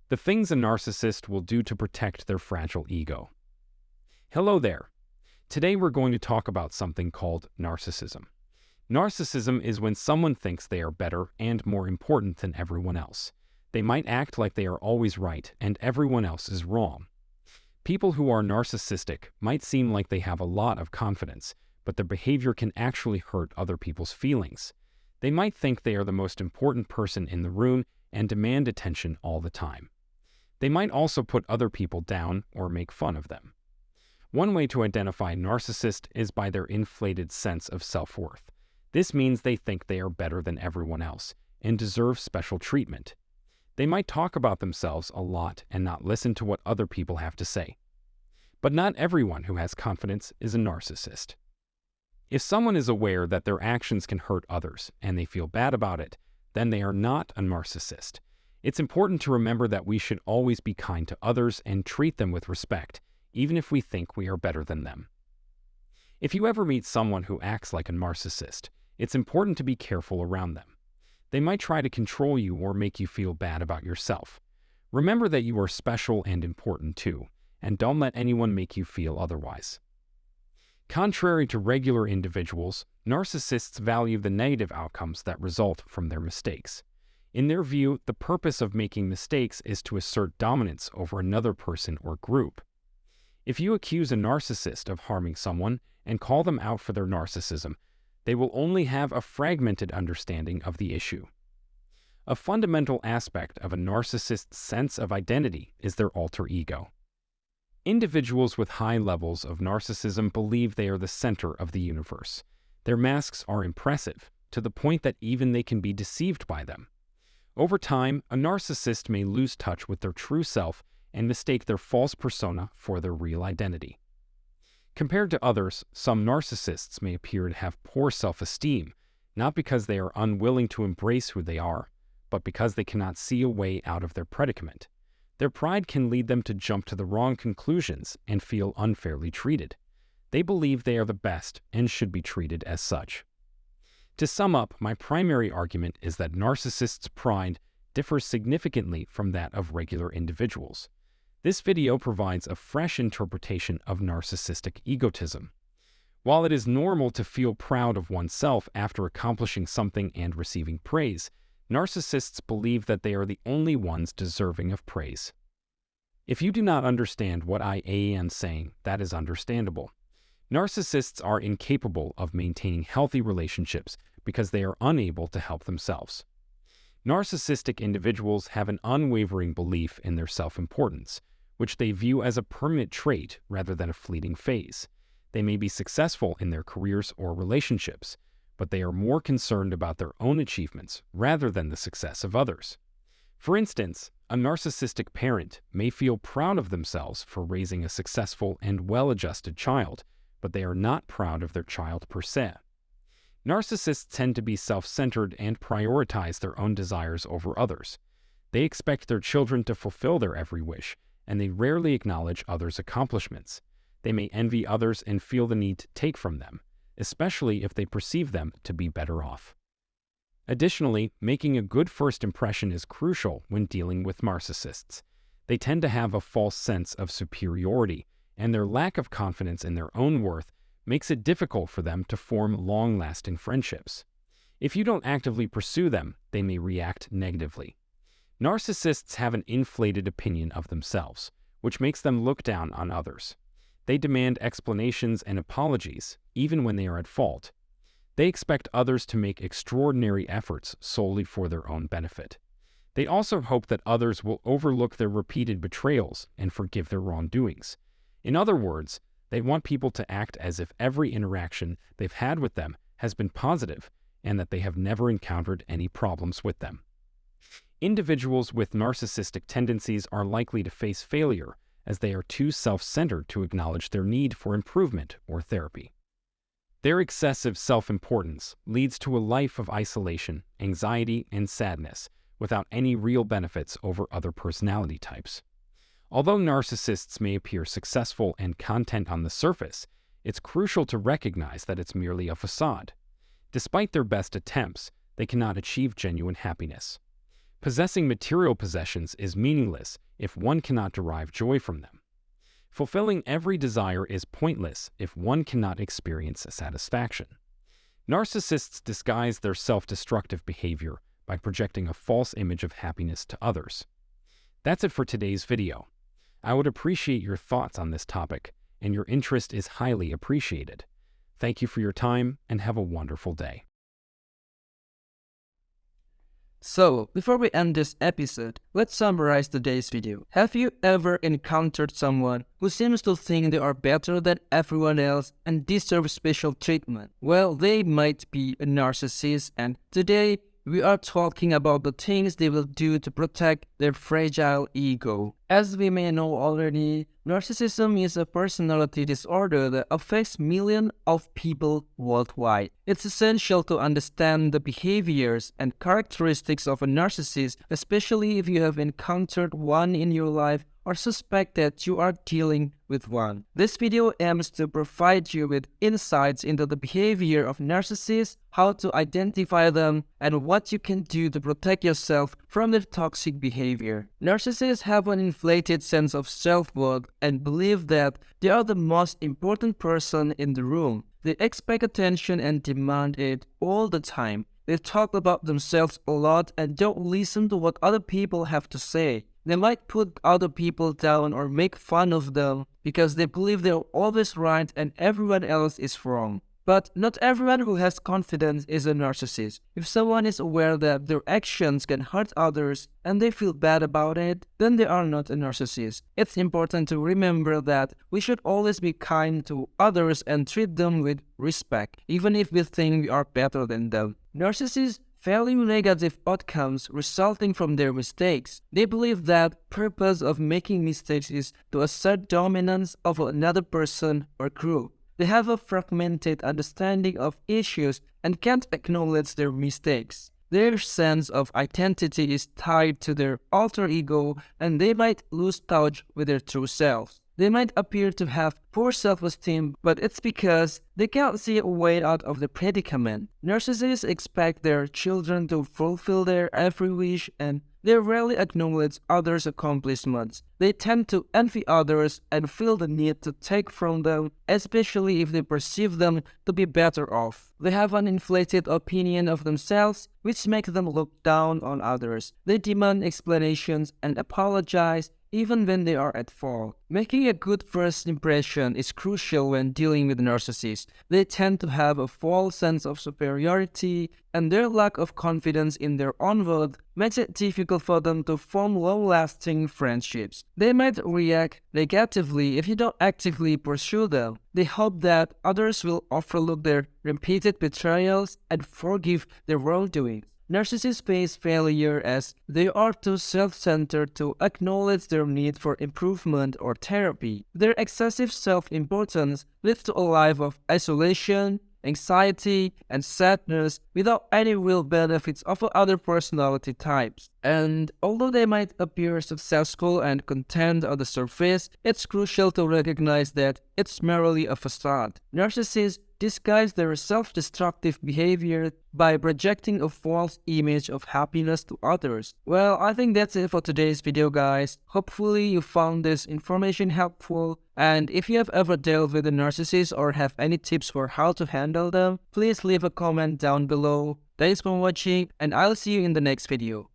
The things a narcissist will do to protect their fragile ego. Hello there. Today we're going to talk about something called narcissism. Narcissism is when someone thinks they are better and more important than everyone else. They might act like they are always right and everyone else is wrong. People who are narcissistic might seem like they have a lot of confidence, but their behavior can actually hurt other people's feelings. They might think they are the most important person in the room and demand attention all the time. They might also put other people down or make fun of them. One way to identify a narcissist is by their inflated sense of self-worth. This means they think they are better than everyone else and deserve special treatment. They might talk about themselves a lot and not listen to what other people have to say. But not everyone who has confidence is a narcissist. If someone is aware that their actions can hurt others and they feel bad about it, then they are not a narcissist. It's important to remember that we should always be kind to others and treat them with respect, even if we think we are better than them. If you ever meet someone who acts like a narcissist, it's important to be careful around them. They might try to control you or make you feel bad about yourself. Remember that you are special and important too, and don't let anyone make you feel otherwise. Contrary to regular individuals, narcissists value the negative outcomes that result from their mistakes. In their view, the purpose of making mistakes is to assert dominance over another person or group. If you accuse a narcissist of harming someone and call them out for their narcissism, they will only have a fragmented understanding of the issue. A fundamental aspect of a narcissist's sense of identity is their alter ego. Individuals with high levels of narcissism believe they are the center of the universe. Their masks are impressive, to the point that even they can be deceived by them. Over time, a narcissist may lose touch with their true self and mistake their false persona for their real identity. Compared to others, some narcissists may appear to have poor self-esteem, not because they are unwilling to embrace who they are, but because they cannot see a way out of their predicament. Their pride can lead them to jump to the wrong conclusions and feel unfairly treated. They believe they are the best and should be treated as such. To sum up, my primary argument is that narcissists' pride differs significantly from that of regular individuals. This video provides a fresh interpretation of narcissistic egotism. While it is normal to feel proud of oneself after accomplishing something and receiving praise, narcissists believe that they are the only ones deserving of praise. If you do not understand what I am saying, that is understandable. Narcissists are incapable of maintaining healthy relationships because they are unable to help themselves. Narcissistic individuals have an unwavering belief in their self-importance, which they view as a permanent trait rather than a fleeting phase. They may be successful in their careers or relationships, but they are more concerned about their own achievements rather than the success of others. For instance, a narcissistic parent may feel proud of themselves for raising a successful and well-adjusted child, but they are not proud of their child per se. Narcissists tend to be self-centered and prioritize their own desires over others. They expect their children to fulfill their every wish, and they rarely acknowledge others' accomplishments. They may envy others and feel the need to take from them, especially if they perceive them to be better off. Additionally, making a good first impression is crucial when dealing with narcissists. They tend to have a false sense of superiority, and their lack of confidence in their own worth makes it difficult for them to form long-lasting friendships. If you don't actively pursue them, they may react negatively. Narcissists have an inflated opinion of themselves, which makes them look down on others. They demand explanations and apologies, even when they are at fault. They expect others to make extraordinary efforts solely for their own benefit. They also hope that others will overlook their repeated betrayals and forgive their wrongdoings. In other words, they want people to act as if every interaction they've had with them has been positive and that they have never encountered any problems with them. Individuals with narcissistic tendencies are likely to face failure as they are too self-centered to acknowledge their need for improvement or therapy. Their excessive self-importance leads to a life of isolation, anxiety, and sadness without any real benefits over other personality types. Although narcissists may appear successful and content on the surface, it's crucial to recognize that it's merely a facade. Despite their best attempts, they cannot achieve genuine happiness. Possessing material possessions is meaningless if one cannot derive joy from them. Fulfilling every desire is pointless if one cannot experience satisfaction. Narcissists disguise their self-destructive behavior by projecting a false image of happiness to others. That's it for today's video. I would appreciate your thoughts on this topic, and your interest is highly appreciated. Thank you for your time, and have a wonderful day. So, before we end this episode, let's summarize today's video. Have you ever encountered someone who seems to think they are better than everyone else and deserve special treatment? Well, they might be a narcissist, and today we are talking about the things they will do to protect their fragile ego. As we may know already, narcissism is a personality disorder that affects millions of people worldwide. It's essential to understand the behaviors and characteristics of a narcissist, especially if you have encountered one in your life or suspect that you are dealing with one. This video aims to provide you with insights into the behavior of narcissists, how to identify them, and what you can do to protect yourself from their toxic behavior. Narcissists have an inflated sense of self-worth and believe that they are the most important person in the room. They expect attention and demand it all the time. They talk about themselves a lot and don't listen to what other people have to say. They might put other people down or make fun of them because they believe they're always right and everyone else is wrong. But not everyone who has confidence is a narcissist. If someone is aware that their actions can hurt others and they feel bad about it, then they are not a narcissist. It's important to remember that we should always be kind to others and treat them with respect, even if we think we are better than them. Narcissists value negative outcomes resulting from their mistakes. They believe that purpose of making mistakes is to assert dominance over another person or group. They have a fragmented understanding of issues and can't acknowledge their mistakes. Their sense of identity is tied to their alter ego, and they might lose touch with their true selves. They might appear to have poor self-esteem, but it's because they can't see a way out of the predicament. Narcissists expect their children to fulfill their every wish, and they rarely acknowledge others' accomplishments. They tend to envy others and feel the need to take from them, especially if they perceive them to be better off. They have an inflated opinion of themselves, which makes them look down on others. They demand explanations and apologize even when they are at fault. Making a good first impression is crucial when dealing with narcissists. They tend to have a false sense of superiority, and their lack of confidence in their own worth makes it difficult for them to form long-lasting friendships. They might react negatively if you don't actively pursue them. They hope that others will overlook their repeated betrayals and forgive their wrongdoings. Narcissists face failure as they are too self-centered to acknowledge their need for improvement or therapy. Their excessive self-importance leads to a life of isolation, anxiety, and sadness without any real benefits of other personality types. And although they might appear successful and content on the surface, it's crucial to recognize that it's merely a facade. Narcissists disguise their self-destructive behavior by projecting a false image of happiness to others. Well, I think that's it for today's video, guys. Hopefully you found this information helpful, and if you have ever dealt with a narcissist or have any tips for how to handle them, please leave a comment down below. Thanks for watching, and I'll see you in the next video.